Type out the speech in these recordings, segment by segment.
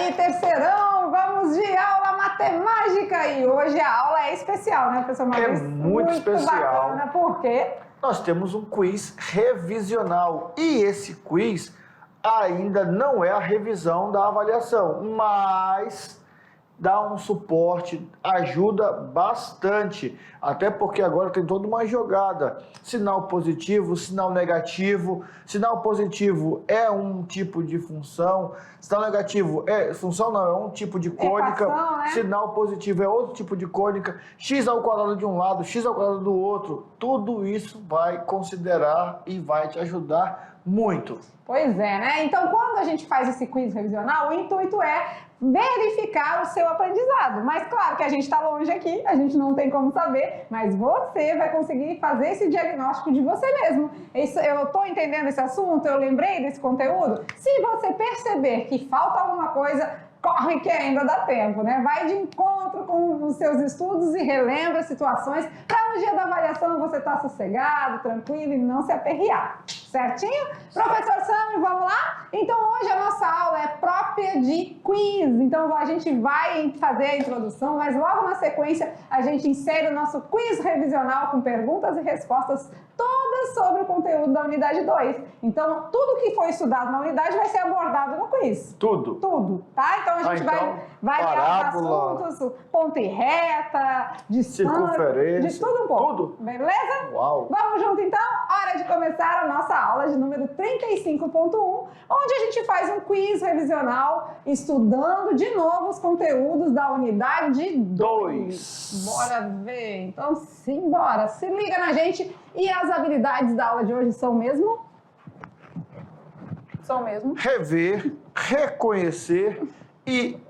aí, terceirão, vamos de aula matemática e hoje a aula é especial, né, professor Maurício? É muito especial. Bacana, por quê? Nós temos um quiz revisional e esse quiz ainda não é a revisão da avaliação, mas dá um suporte, ajuda bastante, até porque agora tem toda uma jogada, sinal positivo, sinal negativo. Sinal positivo é um tipo de função, sinal negativo função não, é um tipo de cônica, Equação, né? Sinal positivo é outro tipo de cônica, x ao quadrado de um lado, x ao quadrado do outro, tudo isso vai considerar e vai te ajudar muito. Pois é, né? Então, quando a gente faz esse quiz revisional, o intuito é verificar o seu aprendizado. Mas claro que a gente está longe aqui, a gente não tem como saber, mas você vai conseguir fazer esse diagnóstico de você mesmo. Eu estou entendendo esse assunto, eu lembrei desse conteúdo. Se você perceber que falta alguma coisa, corre que ainda dá tempo, né? Vai de encontro com os seus estudos e relembra situações para no dia da avaliação você estar sossegado, tranquilo e não se aperrear. Certinho? Professor Sami, vamos lá? Então hoje a nossa aula é própria de quiz. Então a gente vai fazer a introdução, mas logo na sequência a gente insere o nosso quiz revisional com perguntas e respostas todas sobre o conteúdo da unidade 2. Então tudo que foi estudado na unidade vai ser abordado no quiz. Tudo. Tudo, tá? Então a gente vai ver os assuntos, ponto e reta, distância, circunferência, de tudo um pouco. Tudo. Beleza? Uau. Vamos junto então? Hora de começar a nossa aula de número 35.1, onde a gente faz um quiz revisional estudando de novo os conteúdos da unidade 2. Bora ver. Então, simbora. Se liga na gente. E as habilidades da aula de hoje são mesmo? São mesmo? Rever, reconhecer e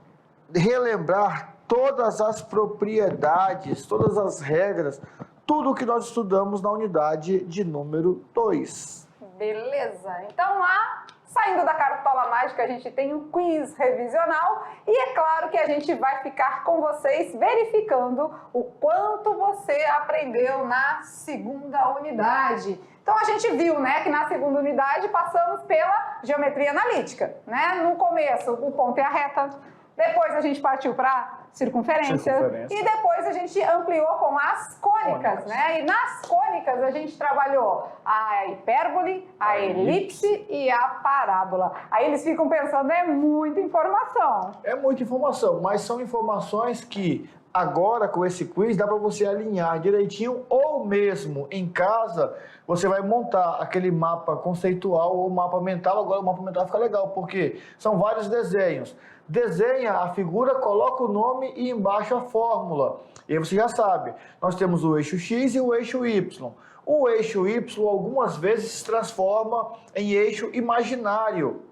relembrar todas as propriedades, todas as regras, tudo o que nós estudamos na unidade de número 2. Beleza. Então lá, saindo da cartola mágica, a gente tem um quiz revisional e é claro que a gente vai ficar com vocês verificando o quanto você aprendeu na segunda unidade. Então a gente viu, né, que na segunda unidade passamos pela geometria analítica, né? No começo, o ponto e a reta. Depois a gente partiu para circunferência. E depois a gente ampliou com as cônicas, né? E nas cônicas a gente trabalhou a hipérbole, a elipse e a parábola. Aí eles ficam pensando, é muita informação. É muita informação, mas são informações que agora com esse quiz dá para você alinhar direitinho, ou mesmo em casa você vai montar aquele mapa conceitual ou mapa mental. Agora o mapa mental fica legal, porque são vários desenhos. Desenha a figura, coloca o nome e embaixo a fórmula. E aí você já sabe, nós temos o eixo X e o eixo Y. O eixo Y algumas vezes se transforma em eixo imaginário.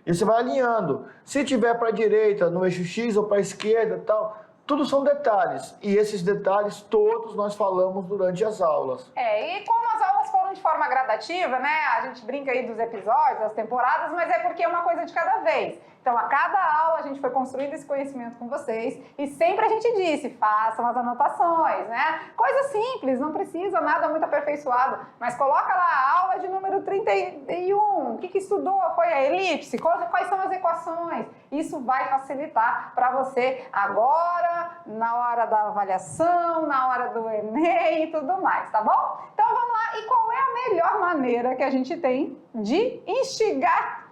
E você vai alinhando. Se tiver para a direita, no eixo X ou para a esquerda, tal, tudo são detalhes. E esses detalhes todos nós falamos durante as aulas. E como as aulas foram de forma gradativa, né? A gente brinca aí dos episódios, das temporadas, mas é porque é uma coisa de cada vez. Então, a cada aula a gente foi construindo esse conhecimento com vocês e sempre a gente disse, façam as anotações, né? Coisa simples, não precisa nada muito aperfeiçoado, mas coloca lá a aula de número 31, o que estudou? Foi a elipse? Quais são as equações? Isso vai facilitar para você agora, na hora da avaliação, na hora do Enem e tudo mais, tá bom? Então, vamos lá. E qual é a melhor maneira que a gente tem de instigar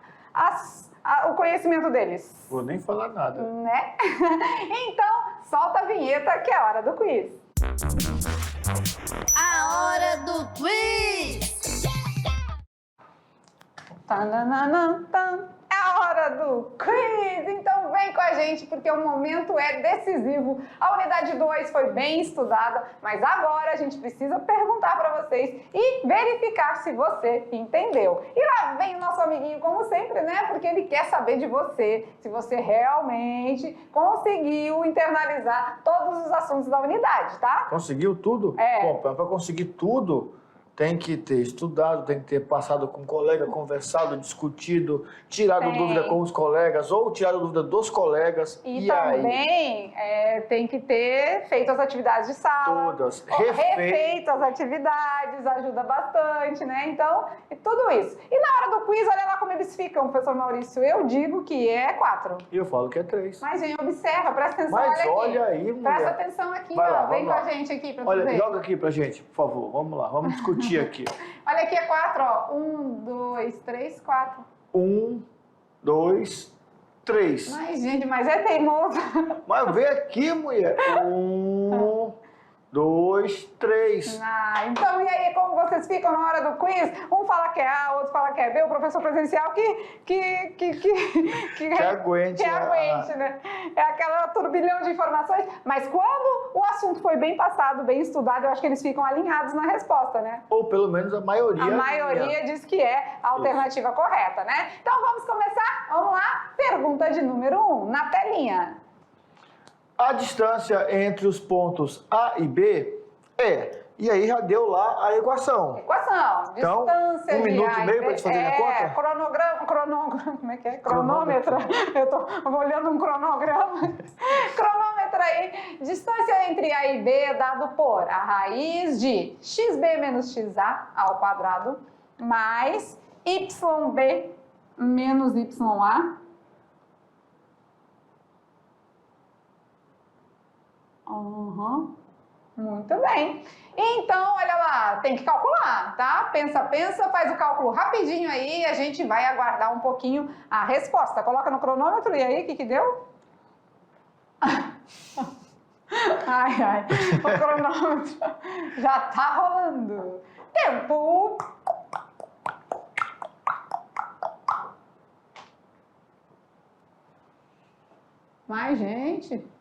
o conhecimento deles? Vou nem falar nada. Né? Então, solta a vinheta que é a hora do quiz. A hora do quiz! É a hora do quiz! Então vem com a gente porque o momento é decisivo. A unidade 2 foi bem estudada, mas agora a gente precisa perguntar para vocês e verificar se você entendeu. E lá vem o nosso amiguinho, como sempre, né? Porque ele quer saber de você, se você realmente conseguiu internalizar todos os assuntos da unidade, tá? Conseguiu tudo? É. Bom, para conseguir tudo, tem que ter estudado, tem que ter passado com o colega, conversado, discutido, tirado dúvida com os colegas ou tirado dúvida dos colegas. E também tem que ter feito as atividades de sala. Todas. Refeito as atividades, ajuda bastante, né? Então, tudo isso. E na hora do quiz, olha lá como eles ficam, professor Maurício. Eu digo que é 4. E eu falo que é 3. Mas, gente, observa, presta atenção, Mas olha olha aqui. aí, mulher. Presta atenção aqui, Vai lá, vem com vamos a lá. gente aqui pra Olha, ver. joga aqui pra gente, por favor. Vamos lá, vamos discutir aqui. Olha aqui, é 4, ó. 1, 2, 3, 4. 1, 2, 3. Mas, gente, mas é teimoso. Mas vem aqui, mulher. 1, 2, 3. Então, e aí, como vocês ficam na hora do quiz? Um fala que é A, outro fala que é B, o professor presencial que aguente. né? É aquela turbilhão de informações, mas quando o assunto foi bem passado, bem estudado, eu acho que eles ficam alinhados na resposta, né? Ou pelo menos a maioria. A maioria diz que é a alternativa correta, né? Então, vamos começar? Vamos lá? Pergunta de número 1, na telinha. A distância entre os pontos A e B é... E aí já deu lá a equação. Equação, Então, distância 1 de minuto A e e meio B. para te fazer a conta? Cronograma, como é que é? Cronômetro. Eu tô olhando um cronograma. Cronômetro aí. Distância entre A e B é dado por a raiz de xb menos xa ao quadrado mais yb menos ya. Muito bem. Então, olha lá, tem que calcular, tá? Pensa, faz o cálculo rapidinho aí e a gente vai aguardar um pouquinho a resposta. Coloca no cronômetro e aí, o que deu? Ai, o cronômetro já tá rolando. Tempo! Mas, gente...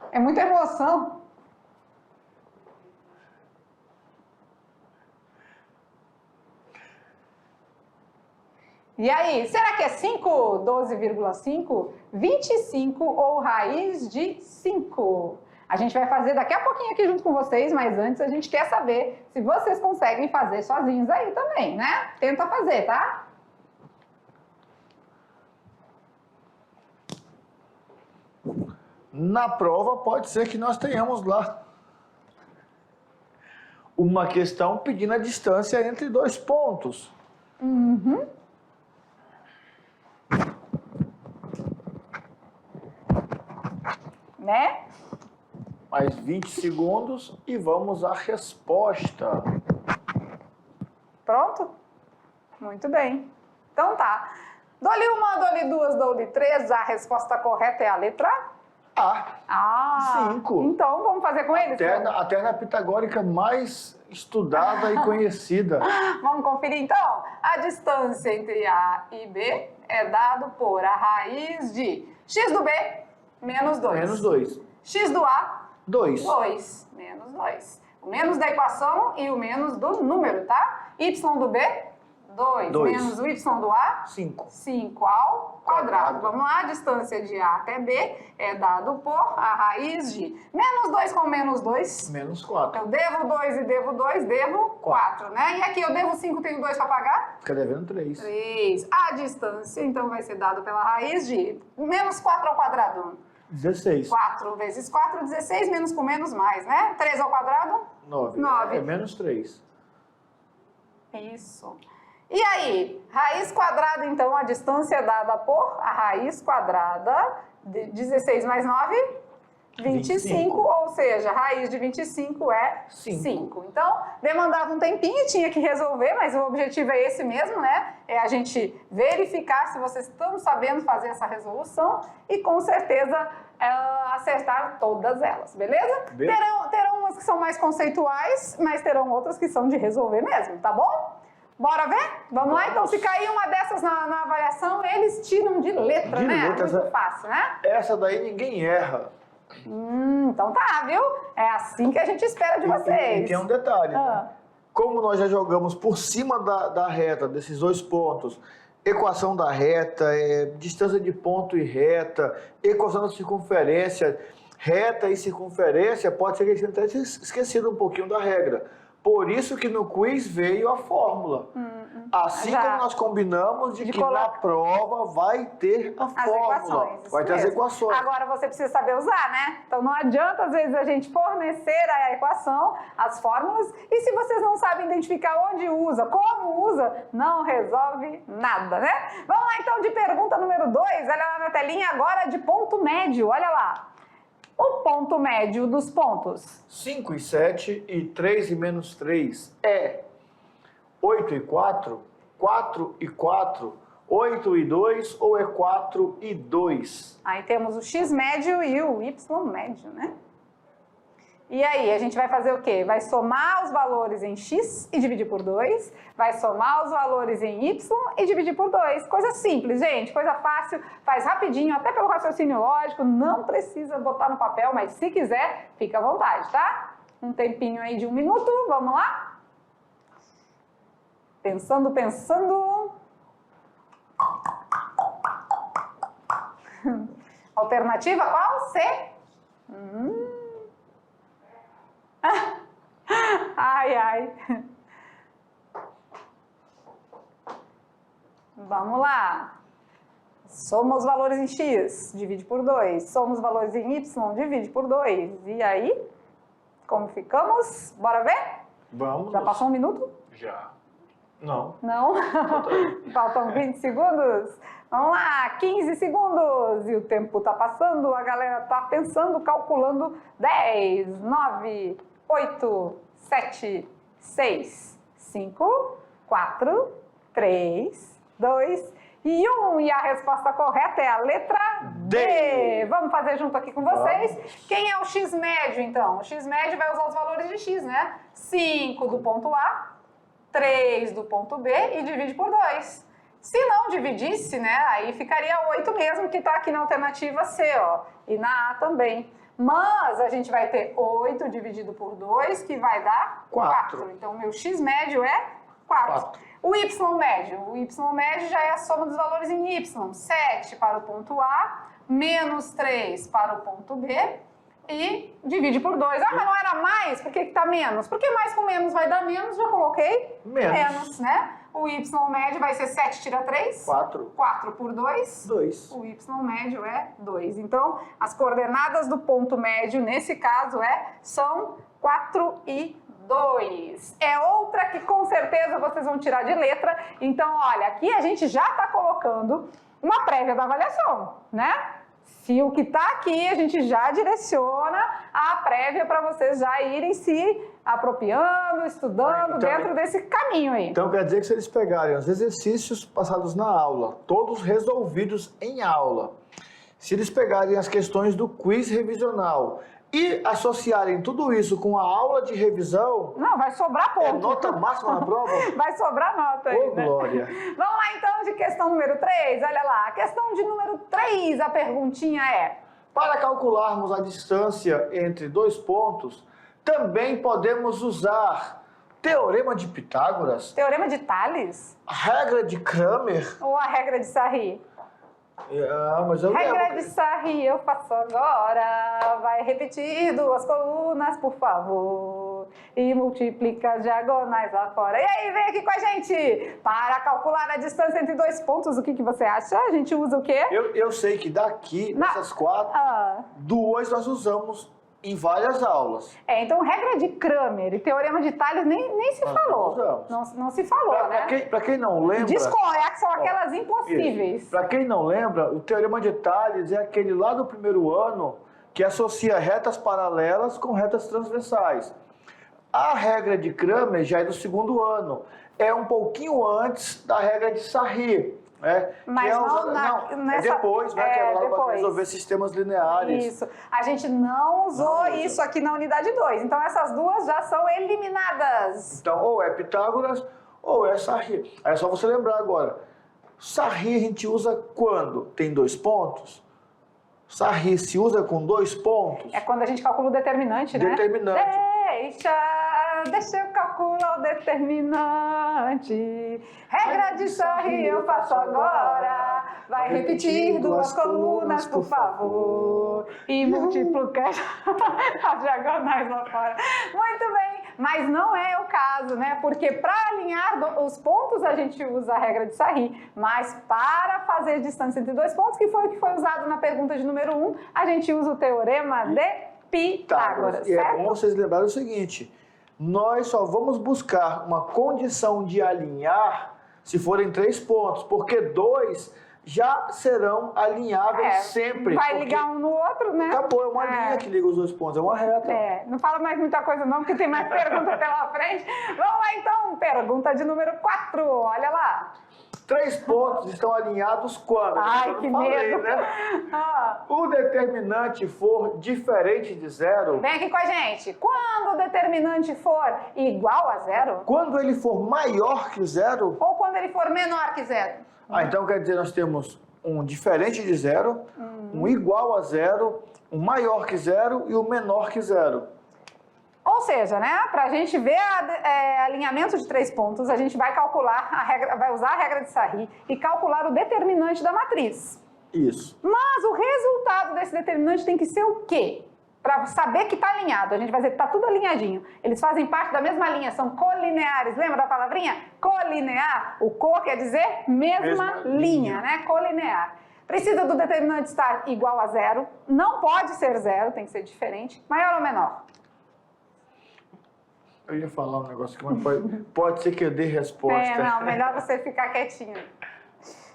É muita emoção. E aí, será que é 5, 12,5, 25 ou raiz de 5? A gente vai fazer daqui a pouquinho aqui junto com vocês, mas antes a gente quer saber se vocês conseguem fazer sozinhos aí também, né? Tenta fazer, tá? Na prova, pode ser que nós tenhamos lá uma questão pedindo a distância entre dois pontos. Né? Mais 20 segundos e vamos à resposta. Pronto? Muito bem. Então tá. Dou-lhe 1, dou-lhe 2, dou-lhe 3. A resposta correta é a letra A. 5. Então, vamos fazer com eles? A terna pitagórica mais estudada e conhecida. Vamos conferir então? A distância entre A e B é dado por a raiz de x do B menos 2. Menos 2. X do A, 2. 2. Menos 2. O menos da equação e o menos do número, tá? Y do B, 2. Menos o Y do A, 5. 5 ao quadrado. Vamos lá, a distância de A até B é dado por a raiz de menos 2 com menos 2. Menos 4. Eu devo 2 e devo 2, devo 4, né? E aqui eu devo 5, tenho 2 para pagar? Fica devendo 3. 3. A distância, então, vai ser dada pela raiz de menos 4 ao quadrado. 16. 4 vezes 4, 16, menos com menos mais, né? 3 ao quadrado? 9. 9. É menos 3. Isso. E aí, raiz quadrada, então, a distância é dada por a raiz quadrada de 16 mais 9, 25, ou seja, raiz de 25 é 5. Então, demandava um tempinho, tinha que resolver, mas o objetivo é esse mesmo, né? É a gente verificar se vocês estão sabendo fazer essa resolução e, com certeza, acertar todas elas, beleza? Terão umas que são mais conceituais, mas terão outras que são de resolver mesmo, tá bom? Bora ver? Vamos lá? Então, se cair uma dessas na avaliação, eles tiram de letra, né? Muito fácil, né? Essa daí ninguém erra. Então tá, viu? É assim que a gente espera de vocês. E tem um detalhe, né? Como nós já jogamos por cima da reta, desses dois pontos, equação da reta, distância de ponto e reta, equação da circunferência, reta e circunferência, pode ser que a gente tenha esquecido um pouquinho da regra. Por isso que no quiz veio a fórmula. Assim Já. como nós combinamos de que na prova vai ter a As fórmula. equações. isso Vai ter as mesmo. equações. Agora você precisa saber usar, né? Então não adianta, às vezes, a gente fornecer a equação, as fórmulas, e se vocês não sabem identificar onde usa, como usa, não resolve nada, né? Vamos lá, então, de pergunta número 2. Olha lá na telinha agora de ponto médio. Olha lá. O ponto médio dos pontos. 5 e 7 e 3 e menos 3 é 8 e 4, 4 e 4, 8 e 2 ou é 4 e 2? Aí temos o x médio e o y médio, né? E aí, a gente vai fazer o quê? Vai somar os valores em x e dividir por 2, vai somar os valores em y e dividir por 2. Coisa simples, gente, coisa fácil, faz rapidinho, até pelo raciocínio lógico, não precisa botar no papel, mas se quiser, fica à vontade, tá? Um tempinho aí de 1 minuto, vamos lá? Pensando, pensando. Alternativa qual? C? Ai, ai. Vamos lá. Soma os valores em x, divide por 2. Soma os valores em y, divide por 2. E aí, como ficamos? Bora ver? Vamos. Já passou 1 minuto? Já. Não. Não? Faltam 20 segundos? Vamos lá, 15 segundos. E o tempo tá passando, a galera tá pensando, calculando. 10, 9, 8, 7, 6, 5, 4, 3, 2 e 1. E a resposta correta é a letra D. Vamos fazer junto aqui com vocês. Quem é o x médio, então? O x médio vai usar os valores de x, né? 5 do ponto A, 3 do ponto B e divide por 2. Se não dividisse, né, aí ficaria 8 mesmo, que está aqui na alternativa C, ó, e na A também. Mas a gente vai ter 8 dividido por 2, que vai dar 4. Então, o meu x médio é 4. O y médio já é a soma dos valores em y. 7 para o ponto A, menos 3 para o ponto B e divide por 2. Ah, mas não era mais? Por que está menos? Porque mais com menos vai dar menos, já coloquei menos, né? O y médio vai ser 7 tira 3? 4. 4 por 2? 2. O y médio é 2. Então, as coordenadas do ponto médio, nesse caso, são 4 e 2. É outra que com certeza vocês vão tirar de letra. Então, olha, aqui a gente já está colocando uma prévia da avaliação, né? Se o que está aqui, a gente já direciona a prévia para vocês já irem se apropriando, estudando dentro desse caminho aí. Então quer dizer que se eles pegarem os exercícios passados na aula, todos resolvidos em aula, se eles pegarem as questões do quiz revisional e associarem tudo isso com a aula de revisão... Não, vai sobrar ponto. É nota máxima na prova? Vai sobrar nota aí, Ô, glória! Vamos lá então de questão número 3, olha lá. A questão de número 3, a perguntinha é... Para calcularmos a distância entre dois pontos, também podemos usar teorema de Pitágoras, Teorema de Tales? a regra de Cramer... Ou a regra de Sarri? mas eu Regra lembro. de Sarri eu faço agora. Vai repetir 2 colunas, por favor. E multiplica as diagonais lá fora. E aí, vem aqui com a gente. Para calcular a distância entre 2 pontos, o que você acha? A gente usa o quê? Eu sei que daqui, dessas 4, 2 nós usamos em várias aulas. Então regra de Cramer e teorema de Tales nem se falou. Não se falou, né? Para quem não lembra... São aquelas impossíveis. Para quem não lembra, o teorema de Tales é aquele lá do primeiro ano que associa retas paralelas com retas transversais. A regra de Cramer já é do segundo ano. É um pouquinho antes da regra de Sarri. Mas é depois, né? Que é para resolver sistemas lineares. Isso. A gente não usou isso aqui na unidade 2. Então, essas duas já são eliminadas. Então, ou é Pitágoras ou é Sarri. Aí é só você lembrar agora. Sarri a gente usa quando tem 2 pontos? Sarri se usa com 2 pontos? É quando a gente calcula o determinante, né? Determinante. Deixa eu calcular o determinante. Regra de Sarri eu faço agora. Vai repetir duas colunas, por favor. E multiplicar as diagonais lá fora. Muito bem, mas não é o caso, né? Porque para alinhar os pontos a gente usa a regra de Sarri, mas para fazer distância entre dois pontos, que foi o que foi usado na pergunta de número 1, a gente usa o teorema de Pitágoras. E certo? é bom vocês lembrarem o seguinte, nós só vamos buscar uma condição de alinhar se forem 3 pontos, porque 2 já serão alinháveis sempre. Vai ligar um no outro, né? Acabou, é uma linha que liga os 2 pontos, é uma reta. Não fala mais muita coisa não, porque tem mais pergunta pela frente. Vamos lá então, pergunta de número 4, olha lá. 3 pontos estão alinhados quando? Ai, que medo. Né? O determinante for diferente de 0... Vem aqui com a gente. Quando o determinante for igual a 0? Quando ele for maior que 0... Ou quando ele for menor que 0? Então quer dizer, nós temos um diferente de 0, um igual a 0, um maior que 0 e um menor que 0. Ou seja, né, para a gente ver alinhamento de 3 pontos, a gente vai calcular vai usar a regra de Sarri e calcular o determinante da matriz. Isso. Mas o resultado desse determinante tem que ser o quê? Para saber que está alinhado, a gente vai dizer que está tudo alinhadinho. Eles fazem parte da mesma linha, são colineares. Lembra da palavrinha? Colinear. O co quer dizer mesma linha, né? Colinear. Precisa do determinante estar igual a 0. Não pode ser 0, tem que ser diferente. Maior ou menor? Eu ia falar um negócio aqui, mas pode ser que eu dê resposta. Não, melhor você ficar quietinho.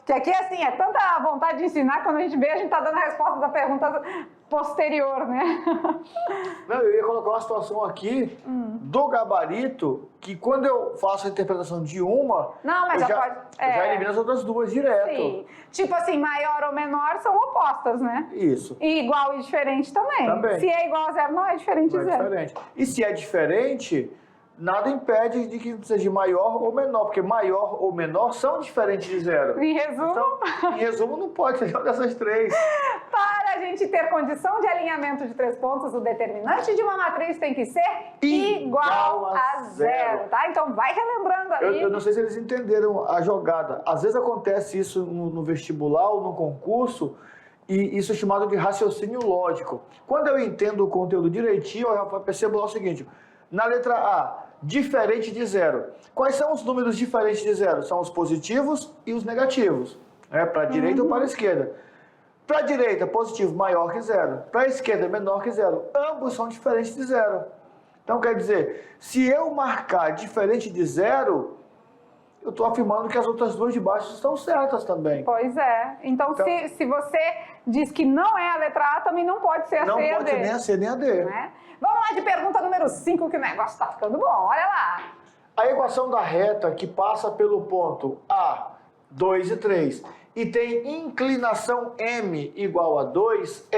Que aqui, assim, é tanta vontade de ensinar, quando a gente vê, a gente tá dando a resposta da pergunta posterior, né? Não, eu ia colocar uma situação aqui do gabarito, que quando eu faço a interpretação de uma, não, mas eu já elimino as outras 2 direto. Sim. Tipo assim, maior ou menor são opostas, né? Isso. E igual e diferente também. Se é igual a 0, não é diferente de 0. Diferente. E se é diferente, nada impede de que seja maior ou menor, porque maior ou menor são diferentes de 0. Em resumo? Então, em resumo, não pode ser uma dessas 3. Para a gente ter condição de alinhamento de 3 pontos, o determinante de uma matriz tem que ser igual a 0, tá? Então vai relembrando aí. Eu não sei se eles entenderam a jogada. Às vezes acontece isso no vestibular ou no concurso, e isso é chamado de raciocínio lógico. Quando eu entendo o conteúdo direitinho, eu percebo lá o seguinte: na letra A, diferente de 0. Quais são os números diferentes de 0? São os positivos e os negativos, né? Para a direita ou para a esquerda. Para a direita, positivo maior que 0. Para a esquerda, menor que 0. Ambos são diferentes de 0. Então, quer dizer, se eu marcar diferente de 0, eu estou afirmando que as outras 2 de baixo estão certas também. Pois é. Então se você diz que não é a letra A, também não pode ser a C e a D. Não pode ser nem a C nem a D. Né? Vamos lá de pergunta número 5, que o negócio está ficando bom. Olha lá. A equação da reta que passa pelo ponto A, 2 e 3, e tem inclinação M igual a 2,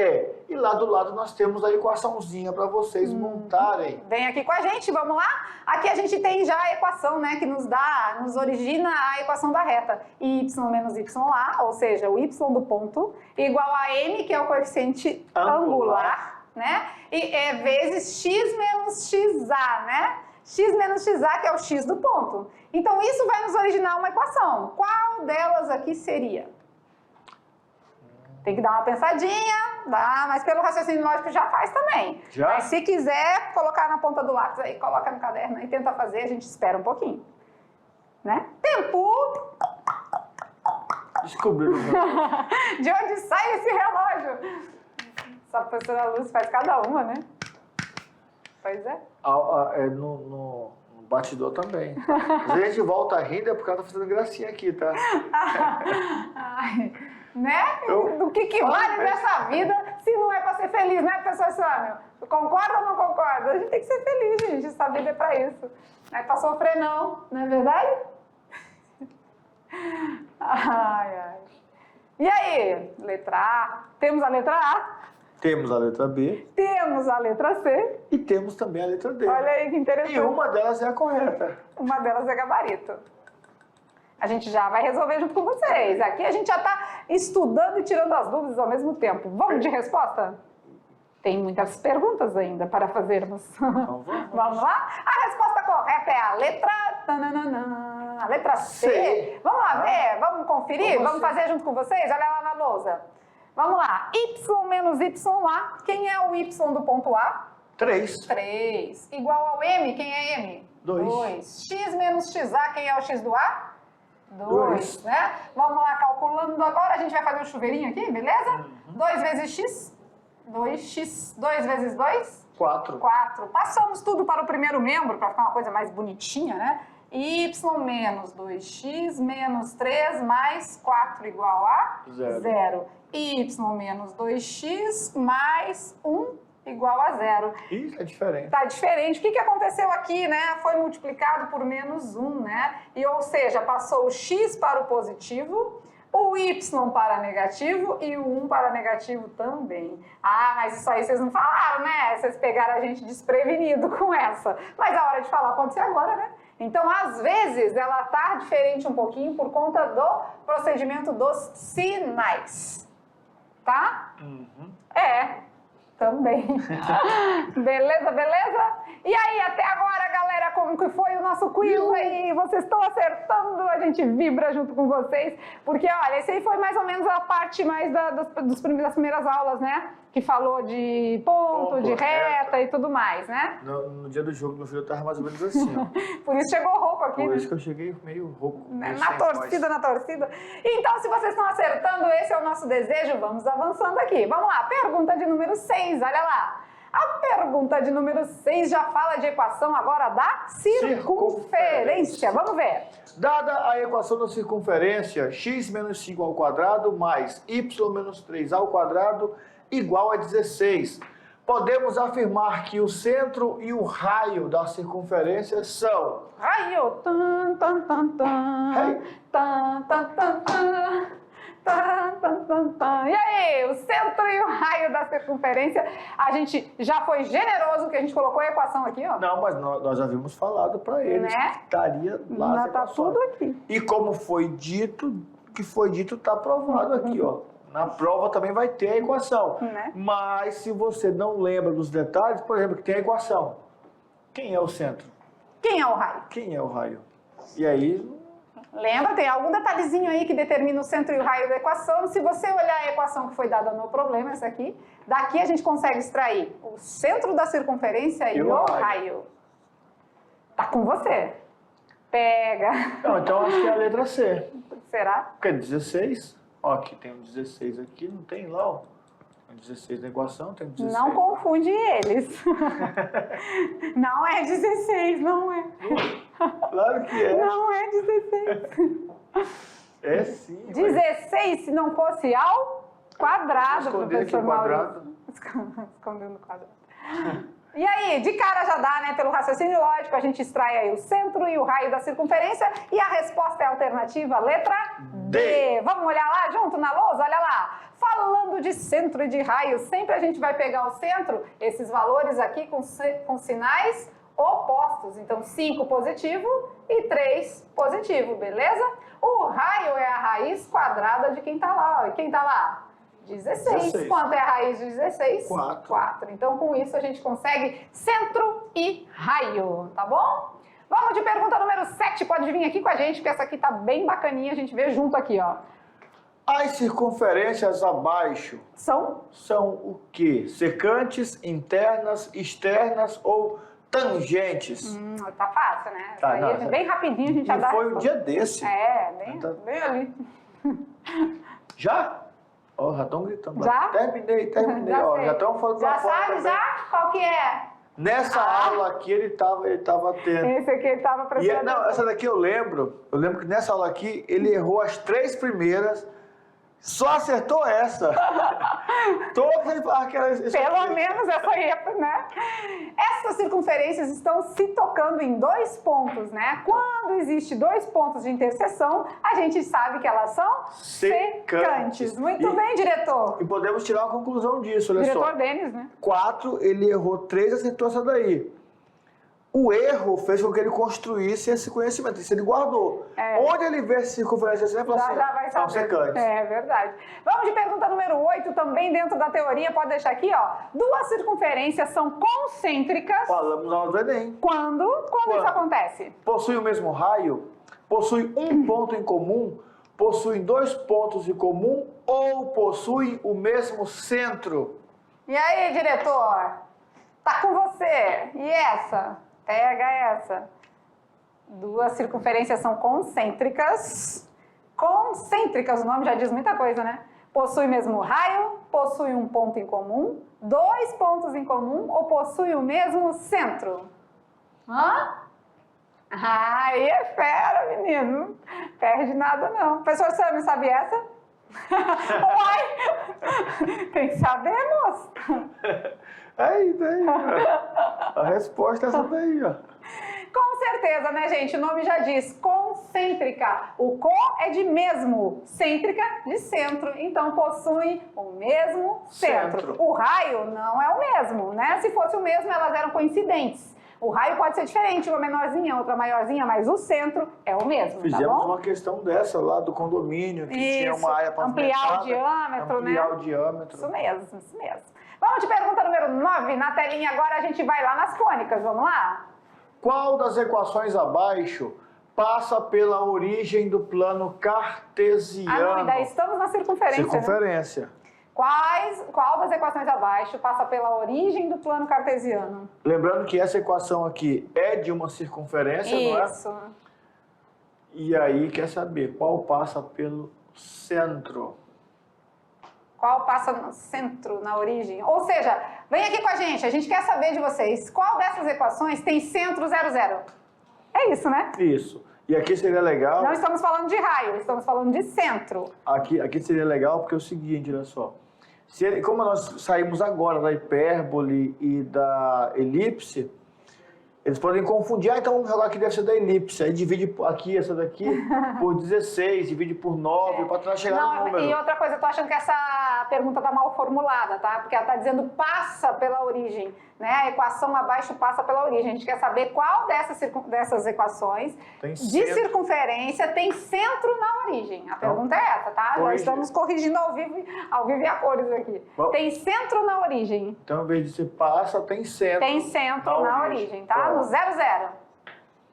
e lá do lado nós temos a equaçãozinha para vocês montarem. Vem aqui com a gente, vamos lá? Aqui a gente tem já a equação, né, que nos origina a equação da reta. Y menos YA, ou seja, o Y do ponto, igual a M, que é o coeficiente angular, né? E vezes X menos XA, né? X menos XA, que é o X do ponto. Então, isso vai nos originar uma equação. Qual delas aqui seria? Tem que dar uma pensadinha, mas pelo raciocínio lógico já faz também. Já? Mas se quiser colocar na ponta do lápis aí, coloca no caderno e tenta fazer, a gente espera um pouquinho. Né? Tempo! Descobriram. De onde sai esse relógio? Só a professora Lúcia faz cada uma, né? Pois é. No batidor também. Às vezes a gente volta rindo é porque ela tá fazendo gracinha aqui, tá? Ai, né? O que vale nessa vida se não é pra ser feliz, né, professor Sâmio? Concorda ou não concorda? A gente tem que ser feliz, gente. Essa vida é pra isso. Não é pra sofrer, não. Não é verdade? Ai. E aí? Letra A. Temos a letra A. Temos a letra B. Temos a letra C. E temos também a letra D. Olha aí que interessante. E uma delas é a correta. Uma delas é gabarito. A gente já vai resolver junto com vocês. Aqui a gente já está estudando e tirando as dúvidas ao mesmo tempo. Vamos de resposta? Tem muitas perguntas ainda para fazermos. Então vamos. Vamos lá? A resposta correta é a letra... A letra C. Vamos lá ver? Vamos conferir? Vamos fazer junto com vocês? Olha lousa. Vamos lá. Y menos YA. Quem é o Y do ponto A? 3. 3. Igual ao M. Quem é M? 2. X menos XA. Quem é o X do A? 2, Dois. né? Vamos lá, calculando agora. A gente vai fazer um chuveirinho aqui, beleza? 2 vezes X. 2x. 2 vezes 2? 4. 4. Passamos tudo para o primeiro membro, para ficar uma coisa mais bonitinha, né? Y menos 2x menos 3 mais 4 igual a 0. Y menos 2x mais 1 igual a 0. Isso é diferente. Tá diferente. O que aconteceu aqui, né? Foi multiplicado por menos 1, né? E, ou seja, passou o x para o positivo, o y para negativo e o 1 para negativo também. Ah, mas isso aí vocês não falaram, né? Vocês pegaram a gente desprevenido com essa. Mas a hora de falar pode ser agora, né? Então, às vezes, ela tá diferente um pouquinho por conta do procedimento dos sinais. Tá? Também. Beleza, beleza? E aí, até agora, galera, como que foi o nosso quiz aí? Vocês estão acertando, a gente vibra junto com vocês, porque, olha, esse aí foi mais ou menos a parte mais das primeiras aulas, né? Que falou de ponto, de reta e tudo mais, né? No dia do jogo, meu filho, eu tava mais ou menos assim, ó. Por isso chegou rouco aqui, Por né? isso que eu cheguei meio rouco. meio Na sem torcida, voz. na torcida. Então, se vocês estão acertando, esse é o nosso desejo. Vamos avançando aqui. Vamos lá, pergunta de número 6, olha lá. A pergunta de número 6 já fala de equação agora da circunferência. Vamos ver. Dada a equação da circunferência, x menos 5 ao quadrado mais y menos 3 ao quadrado igual a 16. Podemos afirmar que o centro e o raio da circunferência são... Raio. Tan, tan, tan, tan. Hey. Tan, tan, tan, tan. Tan, tan, tan, tan. E aí, o centro e o raio da circunferência, a gente já foi generoso que a gente colocou a equação aqui, ó. Não, mas nós já havíamos falado para eles Né? que estaria lá as Já tá equações. tudo aqui. E como foi dito, o que foi dito está aprovado aqui, ó. Na prova também vai ter a equação. Né? Mas se você não lembra dos detalhes, por exemplo, que tem a equação. Quem é o centro? Quem é o raio? Quem é o raio? E aí, Lembra? Tem algum detalhezinho aí que determina o centro e o raio da equação. Se você olhar a equação que foi dada no problema, essa aqui, daqui a gente consegue extrair o centro da circunferência e o raio. Tá com você. Pega. não, então acho que é a letra C. Será? Porque é 16. Ó, aqui tem um 16 aqui, não tem lá, ó. Tem 16 na equação, tem 16. Não confunde eles. Não é 16, não é. Claro que é. Não é 16. É sim. mas 16 se não fosse ao quadrado, esconder aqui professor o quadrado. Maurício. Escondendo o quadrado. E aí, de cara já dá, né? Pelo raciocínio lógico, a gente extrai aí o centro e o raio da circunferência e a resposta é a alternativa, letra D. Vamos olhar lá junto na lousa? Olha lá. Falando de centro e de raio, sempre a gente vai pegar o centro, esses valores aqui com sinais opostos. Então, 5 positivo e 3 positivo, beleza? O raio é a raiz quadrada de quem tá lá. Ó. E quem tá lá? 16. Quanto é a raiz de 16? 4. Então, com isso, a gente consegue centro e raio, tá bom? Vamos de pergunta número 7. Pode vir aqui com a gente, que essa aqui tá bem bacaninha. A gente vê junto aqui, ó. As circunferências abaixo São são o quê? Secantes, internas, externas ou tangentes? Tá fácil, né? Tá, Isso aí, não, bem rapidinho a gente já E dá. foi um dia desse. É, bem, Então- bem ali. Já? Ó, já estão gritando. Já? Terminei. Já Ó, sei. já estão falando Já lá fora sabe, também. já? Qual que é? Nessa aula aqui ele tava tendo. Esse aqui ele tava E, prestando. não, essa daqui eu lembro que nessa aula aqui ele errou as 3 primeiras, só acertou essa. Todas aquelas... Pelo menos essa aí, né? Essas circunferências estão se tocando em 2 pontos, né? Quando existe 2 pontos de interseção, a gente sabe que elas são secantes. Muito bem, diretor. E podemos tirar uma conclusão disso, olha Diretor só. Denis, né? 4, ele errou 3, acertou essa daí. O erro fez com que ele construísse esse conhecimento, isso ele guardou. Onde ele vê essa circunferência, você vai falar assim, Já vai são saber. secantes. É verdade. Vamos de pergunta número 8, também dentro da teoria, pode deixar aqui, ó. 2 circunferências são concêntricas. Falamos na aula do Enem. Quando isso acontece? Possui o mesmo raio, possui um ponto em comum, possuem 2 pontos em comum ou possuem o mesmo centro? E aí, diretor? Tá com você. E essa? Pega essa. Duas circunferências são concêntricas. Concêntricas, o nome já diz muita coisa, né? Possui o mesmo raio, possui um ponto em comum, dois pontos em comum ou possui o mesmo centro? Hã? Aí é fera, menino. Perde nada, não. Professor Sami, sabe essa? Uai! Tem que saber, moço. Aí, daí, ó. A resposta é essa daí, ó. Com certeza, né, gente? O nome já diz, concêntrica. O co é de mesmo, cêntrica de centro. Então, possui o mesmo centro. O raio não é o mesmo, né? Se fosse o mesmo, elas eram coincidentes. O raio pode ser diferente, uma menorzinha, outra maiorzinha, mas o centro é o mesmo, Fizemos tá bom? uma questão dessa lá do condomínio, que Isso, tinha uma área pavimentada. ampliar o diâmetro, ampliar né? o diâmetro. Isso mesmo, isso mesmo. Vamos de pergunta número 9, na telinha agora a gente vai lá nas cônicas, vamos lá? Qual das equações abaixo passa pela origem do plano cartesiano? Ah, não, e daí estamos na circunferência, né? Circunferência. Qual das equações abaixo passa pela origem do plano cartesiano? Lembrando que essa equação aqui é de uma circunferência, não é? Isso. E aí quer saber qual passa pelo centro. Qual passa no centro, na origem? Ou seja, vem aqui com a gente quer saber de vocês, qual dessas equações tem centro 0, 0? É isso, né? Isso. E aqui seria legal... Não estamos falando de raio, estamos falando de centro. Aqui seria legal porque é o seguinte, olha só. Como nós saímos agora da hipérbole e da elipse, eles podem confundir. Ah, então vamos jogar aqui, deve ser da elipse. Aí divide aqui, essa daqui, por 16, divide por 9, para tentar chegar no número. E outra coisa, eu tô achando que essa pergunta tá mal formulada, tá? Porque ela tá dizendo passa pela origem, né? A equação abaixo passa pela origem. A gente quer saber qual dessas equações de circunferência tem centro na origem. A pergunta é essa, tá? Já estamos corrigindo ao vivo e a cores aqui. Bom, tem centro na origem. Então, ao invés de ser passa, tem centro. Tem centro na origem, tá? No 0, 0.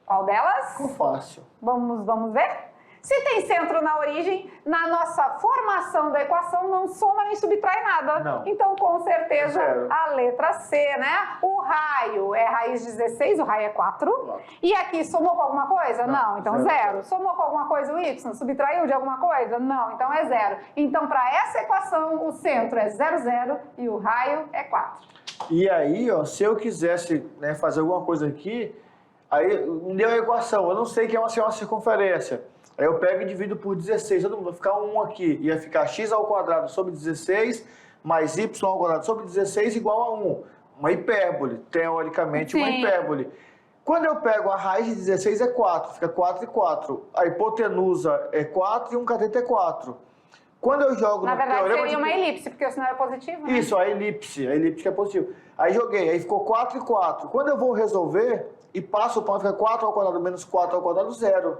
Qual delas? Ficou fácil. Vamos ver? Se tem centro na origem, na nossa formação da equação não soma nem subtrai nada. Não. Então, com certeza, Zero. a letra C, né? O raio é raiz de 16, o raio é 4. E aqui, somou com alguma coisa? Não. Então, 0. Somou com alguma coisa o y? Subtraiu de alguma coisa? Não. Então, é 0. Então, para essa equação, o centro é 0, 0 e o raio é 4. E aí, ó, se eu quisesse, né, fazer alguma coisa aqui, aí me deu a equação. Eu não sei que é uma circunferência. Aí eu pego e divido por 16, todo mundo vai ficar 1 aqui. Ia ficar x ao quadrado sobre 16 mais y ao quadrado sobre 16 igual a 1. Uma hipérbole, teoricamente uma hipérbole. Quando eu pego a raiz de 16 é 4, fica 4 e 4. A hipotenusa é 4 e um cateto é 4. Quando eu jogo Na no verdade, teorema seria uma elipse, porque o sinal é positivo, né? Isso, a elipse que é positivo. Aí joguei, aí ficou 4 e 4. Quando eu vou resolver e passo o pão, fica 4 ao quadrado menos 4 ao quadrado, 0.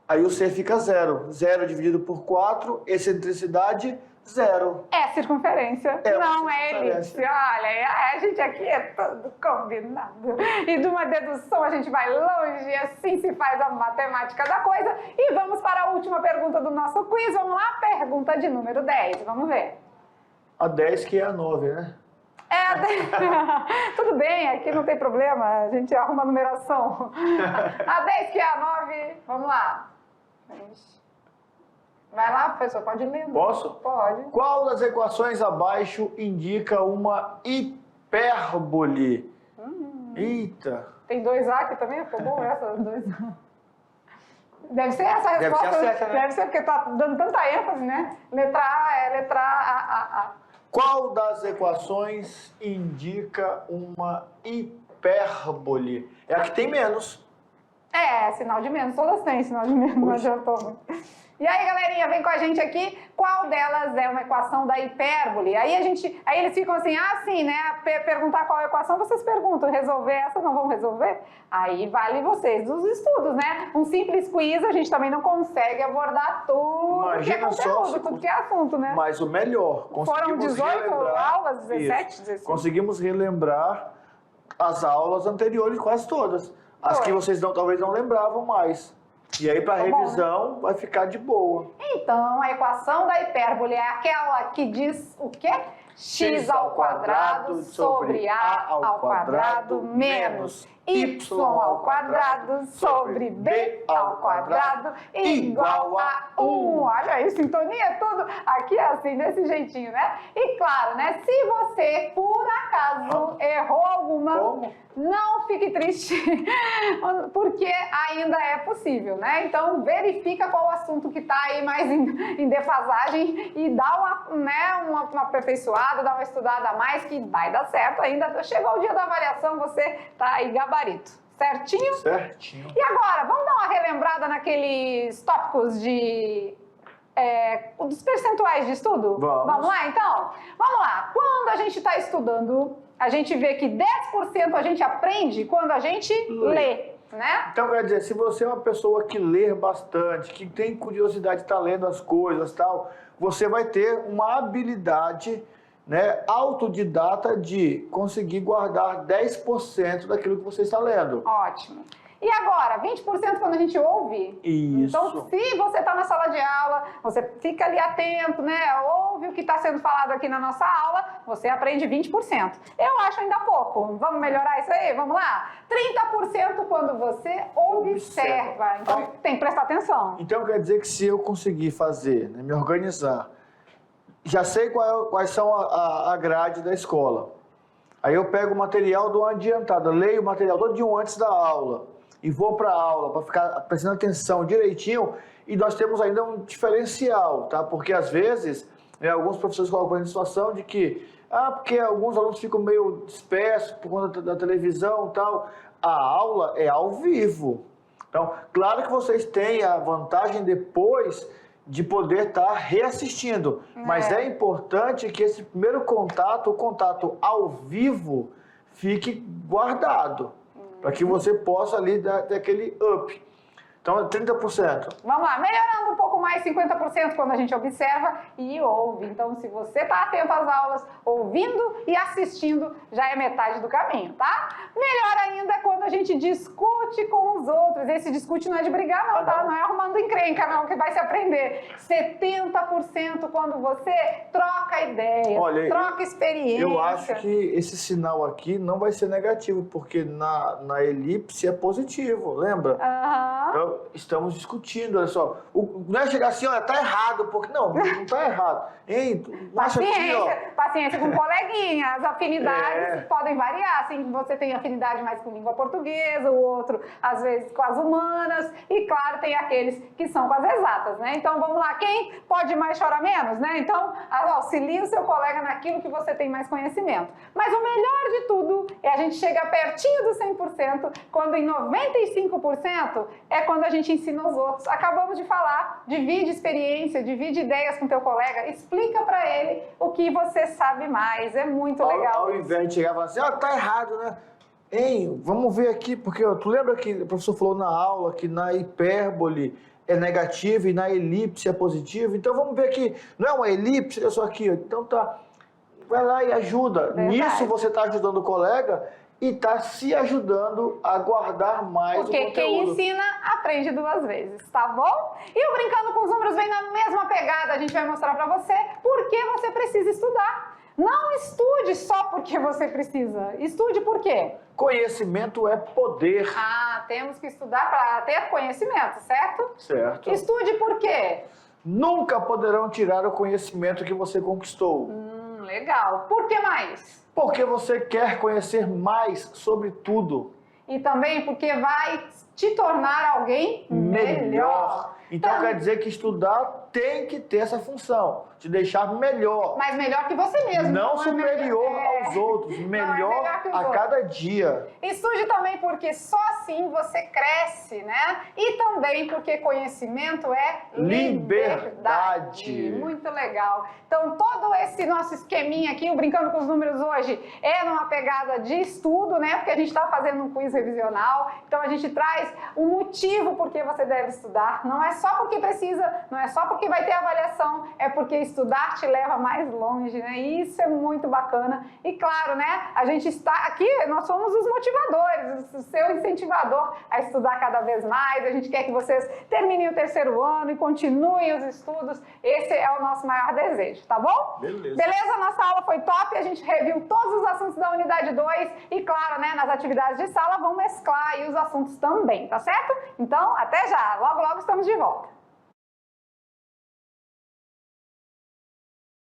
Aí o C fica 0. 0 dividido por 4, excentricidade, 0. É circunferência, não é elipse. circunferência. Olha, a gente aqui é todo combinado. E de uma dedução a gente vai longe, assim se faz a matemática da coisa. E vamos para a última pergunta do nosso quiz. Vamos lá, pergunta de número 10. Vamos ver. A 10 que é a 9, né? Tudo bem, aqui não tem problema, a gente arruma a numeração. A 10 que é a 9, vamos lá. Vai lá, professor, pode ler. Posso? Pode. Qual das equações abaixo indica uma hipérbole? Eita! Tem 2A aqui também? Ficou bom essa? 2A. Deve ser essa a resposta. Deve ser a certa, né? Deve ser porque tá dando tanta ênfase, né? Letra A é letra A. Qual das equações indica uma hipérbole? É a que tem menos. É, sinal de menos. Todas têm sinal de menos, não adiantou muito. E aí, galerinha, vem com a gente aqui. Qual delas é uma equação da hipérbole? Aí eles ficam assim, sim, né? Perguntar qual é a equação, vocês perguntam. Resolver essa, não vão resolver? Aí vale vocês dos estudos, né? Um simples quiz, a gente também não consegue abordar tudo que é conteúdo, tudo que é assunto, né? Mas o melhor, foram 18 aulas, 17, 16. Conseguimos relembrar as aulas anteriores, quase todas. As que vocês talvez não lembravam mais. E aí, para Tá bom, revisão, vai ficar de boa. Então, a equação da hipérbole é aquela que diz o quê? X ao quadrado sobre A ao quadrado menos Y ao quadrado sobre B ao quadrado igual a 1. Olha aí, sintonia, tudo aqui é assim, desse jeitinho, né? E claro, né? Se você, por acaso, errou alguma, Como? não fique triste, porque ainda é possível, né? Então, verifica qual assunto que está aí mais em defasagem e dá uma aperfeiçoada, dá uma estudada a mais, que vai dar certo ainda. Chegou o dia da avaliação, você tá aí gabarito. Certinho? Certinho. E agora, vamos dar uma relembrada naqueles tópicos dos percentuais de estudo? Vamos lá, então? Vamos lá. Quando a gente está estudando, a gente vê que 10% a gente aprende quando a gente lê, né? Então, quer dizer, se você é uma pessoa que lê bastante, que tem curiosidade de estar lendo as coisas e tal, você vai ter uma habilidade, né, autodidata de conseguir guardar 10% daquilo que você está lendo. Ótimo. E agora, 20% quando a gente ouve? Isso. Então, se você está na sala de aula, você fica ali atento, né? Ouve o que está sendo falado aqui na nossa aula, você aprende 20%. Eu acho ainda pouco. Vamos melhorar isso aí? Vamos lá? 30% quando você observa. Então, tem que prestar atenção. Então, quer dizer que se eu conseguir fazer, né, me organizar, já sei quais são a grade da escola. Aí eu pego o material do adiantado, leio o material todo dia antes da aula e vou para a aula para ficar prestando atenção direitinho. E nós temos ainda um diferencial, tá? Porque às vezes, alguns professores colocam a situação de que, porque alguns alunos ficam meio dispersos por conta da televisão e tal. A aula é ao vivo. Então, claro que vocês têm a vantagem depois de poder estar reassistindo. Mas é importante que esse primeiro contato, o contato ao vivo, fique guardado. Para que você possa ali dar aquele up. Então, 30%. Vamos lá, melhorando um pouco mais, 50% quando a gente observa e ouve. Então, se você está atento às aulas, ouvindo e assistindo, já é metade do caminho, tá? Melhor ainda é quando a gente discute com os outros. Esse discute não é de brigar não, tá? Não é arrumando encrenca não, que vai se aprender. 70% quando você troca ideias, troca experiência. Eu acho que esse sinal aqui não vai ser negativo, porque na elipse é positivo, lembra? Então, estamos discutindo, olha só. Não é chegar assim, olha, tá errado, porque não tá errado. Hein? Paciência com coleguinha. As afinidades podem variar. Assim, você tem afinidade mais com língua portuguesa, o outro, às vezes, com as humanas. E, claro, tem aqueles que são com as exatas, né? Então, vamos lá. Quem pode mais chora menos, né? Então, auxilie o seu colega naquilo que você tem mais conhecimento. Mas o melhor de tudo é a gente chegar pertinho do 100%, quando em 95% é quando a gente ensina os outros. Acabamos de falar, divide experiência, divide ideias com teu colega, explica pra ele o que você sabe mais. É muito legal. Ao invés de chegar e falar assim, tá errado, né? Hein, vamos ver aqui, porque tu lembra que o professor falou na aula que na hipérbole é negativo e na elipse é positivo? Então vamos ver aqui, não é uma elipse, é só aqui, ó. Então tá, vai lá e ajuda. Verdade. Nisso você está ajudando o colega e está se ajudando a guardar mais porque o conteúdo. Quem ensina, aprende duas vezes, tá bom? E o Brincando com os Números vem na mesma pegada. A gente vai mostrar pra você por que você precisa estudar. Não estude só porque você precisa. Estude por quê? Conhecimento é poder. Temos que estudar para ter conhecimento, certo? Certo. Estude por quê? Nunca poderão tirar o conhecimento que você conquistou. Legal. Por que mais? Porque você quer conhecer mais sobre tudo. E também porque vai te tornar alguém melhor. Então quer dizer que estudar tem que ter essa função, te deixar melhor. Mas melhor que você mesmo. Não superior aos outros, melhor a cada dia. Estude também porque só assim você cresce, né? E também porque conhecimento é liberdade. Muito legal. Então todo esse nosso esqueminha aqui, o Brincando com os Números hoje, é numa pegada de estudo, né? Porque a gente está fazendo um quiz revisional. Então a gente traz o motivo por que você deve estudar. Não é só porque precisa, não é só porque que vai ter avaliação é porque estudar te leva mais longe, né? E isso é muito bacana. E claro, né? A gente está aqui, nós somos os motivadores, o seu incentivador a estudar cada vez mais. A gente quer que vocês terminem o terceiro ano e continuem os estudos. Esse é o nosso maior desejo, tá bom? Beleza. Beleza? Nossa aula foi top, a gente reviu todos os assuntos da unidade 2 e claro, né? Nas atividades de sala vão mesclar aí os assuntos também, tá certo? Então, até já! Logo, logo estamos de volta.